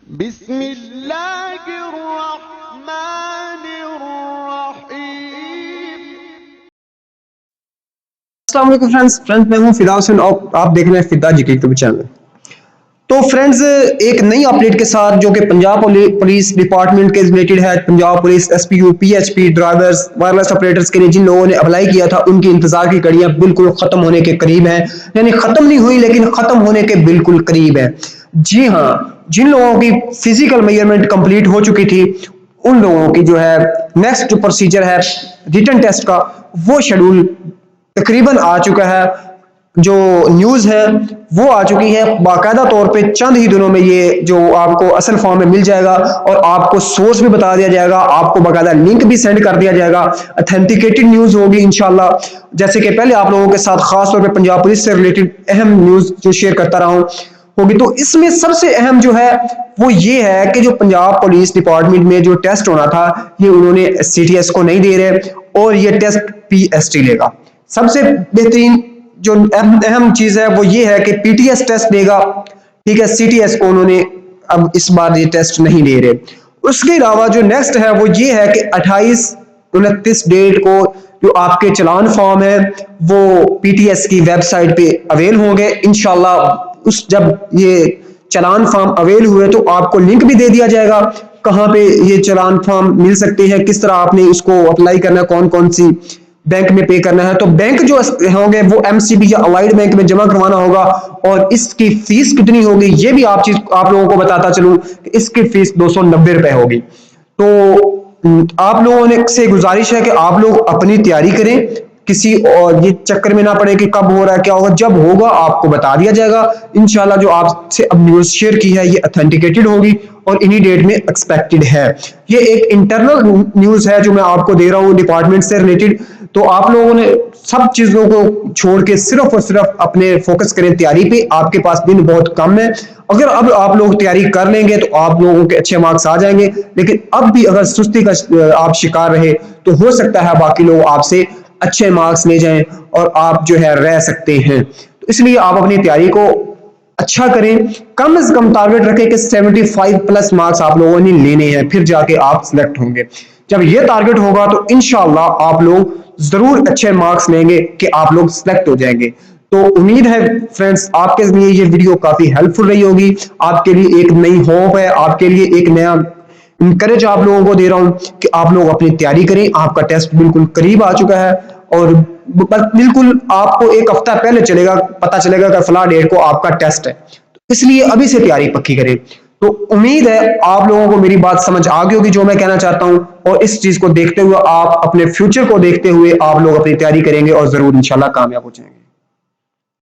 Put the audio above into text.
بسم اللہ الرحمن الرحیم۔ السلام علیکم فرینڈز میں ہوں فدا حسین اور آپ دیکھ رہے ہیں فدا جی کے یوٹیوب چینل۔ تو فرینڈز ایک نئی اپڈیٹ کے ساتھ جو کہ پنجاب پولیس ڈپارٹمنٹ کے ریلیٹڈ ہے، Punjab police S P U P H P drivers wireless operators کے لیے جن لوگوں نے اپلائی کیا تھا ان کی انتظار کی کڑیاں بالکل ختم ہونے کے قریب ہیں، یعنی ختم نہیں ہوئی لیکن ختم ہونے کے بالکل قریب ہے۔ جی ہاں، جن لوگوں کی فزیکل میجرمنٹ کمپلیٹ ہو چکی تھی ان لوگوں کی جو ہے نیکسٹ جو پروسیجر ہے ریٹن ٹیسٹ کا وہ شیڈول تقریباً آ چکا ہے، جو نیوز ہے وہ آ چکی ہے باقاعدہ طور پہ۔ چند ہی دنوں میں یہ جو آپ کو اصل فارم میں مل جائے گا اور آپ کو سورس بھی بتا دیا جائے گا، آپ کو باقاعدہ لنک بھی سینڈ کر دیا جائے گا، اتھینٹیکیٹڈ نیوز ہوگی انشاءاللہ۔ جیسے کہ پہلے آپ لوگوں کے ساتھ خاص طور پہ پنجاب پولیس سے ریلیٹڈ اہم نیوز جو شیئر کرتا رہا ہوں ہوگی، تو اس میں سب سے اہم جو ہے وہ یہ ہے کہ جو پنجاب پولیس ڈپارٹمنٹ میں جو ٹیسٹ ہونا تھا یہ انہوں نے سی ٹی ایس کو نہیں دے رہے اور یہ ٹیسٹ پی ایس ٹی لے گا۔ سب سے بہترین جو اہم چیز ہے وہ یہ ہے کہ پی ٹی ایس ٹیسٹ دے گا، ٹھیک ہے، سی ٹی ایس کو انہوں نے اب اس بار یہ ٹیسٹ نہیں دے رہے۔ اس کے علاوہ جو نیکسٹ ہے وہ یہ ہے کہ 28-29 ڈیٹ کو جو آپ کے چلان فارم ہے وہ پی ٹی ایس کی ویب سائٹ پہ اویل ہوں گے انشاءاللہ۔ جب یہ چلان فارم اویل ہوئے تو آپ کو لنک بھی دے دیا جائے گا کہاں پہ یہ چلان فارم مل سکتے ہیں، کس طرح آپ نے اس کو اپلائی کرنا ہے، کون کون سی بینک میں پے کرنا ہے۔ تو بینک جو ہوں گے وہ ایم سی بی یا الائڈ بینک میں جمع کروانا ہوگا، اور اس کی فیس کتنی ہوگی یہ بھی آپ لوگوں کو بتاتا چلوں کہ اس کی فیس 290 روپے ہوگی۔ تو آپ لوگوں سے گزارش ہے کہ آپ لوگ اپنی تیاری کریں، کسی اور یہ چکر میں نہ پڑے کہ کب ہو رہا ہے کیا ہوگا، جب ہوگا آپ کو بتا دیا جائے گا انشاءاللہ۔ جو آپ سے اب نیوز شیئر کی ہے یہ اتھینٹیکیٹڈ ہوگی اور انہی ڈیٹ میں ایکسپیکٹڈ ہے۔ یہ ایک انٹرنل نیوز ہے جو میں آپ کو دے رہا ہوں ڈپارٹمنٹ سے ریلیٹڈ، تو آپ لوگوں نے سب چیزوں کو چھوڑ کے صرف اور صرف اپنے فوکس کریں تیاری پہ۔ آپ کے پاس دن بہت کم ہے، اگر اب آپ لوگ تیاری کر لیں گے تو آپ لوگوں کے اچھے مارکس آ جائیں گے، لیکن اب بھی اگر سستی کا آپ شکار رہے تو ہو سکتا ہے باقی لوگ آپ سے اچھے مارکس لے جائیں اور آپ جو ہے رہ سکتے ہیں۔ تو اس لیے آپ اپنی تیاری کو اچھا کریں، کم از کم ٹارگٹ رکھیں کہ 75+ مارکس آپ لوگوں نے لینے ہیں، پھر جا کے آپ سلیکٹ ہوں گے۔ جب یہ ٹارگٹ ہوگا تو انشاءاللہ آپ لوگ ضرور اچھے مارکس لیں گے کہ آپ لوگ سلیکٹ ہو جائیں گے۔ تو امید ہے فرینڈز آپ کے لیے یہ ویڈیو کافی ہیلپ فل رہی ہوگی، آپ کے لیے ایک نئی ہوپ ہے، آپ کے لیے ایک نیا انکریج آپ لوگوں کو دے رہا ہوں کہ آپ لوگ اپنی تیاری کریں۔ آپ کا ٹیسٹ بالکل قریب آ چکا ہے اور بالکل آپ کو ایک ہفتہ پہلے پتا چلے گا کہ فلاں ڈیٹ کو آپ کا ٹیسٹ ہے، اس لیے ابھی سے تیاری پکی کریں۔ تو امید ہے آپ لوگوں کو میری بات سمجھ آ گئی ہوگی جو میں کہنا چاہتا ہوں، اور اس چیز کو دیکھتے ہوئے آپ اپنے فیوچر کو دیکھتے ہوئے آپ لوگ اپنی تیاری کریں گے اور ضرور انشاءاللہ کامیاب ہو جائیں گے۔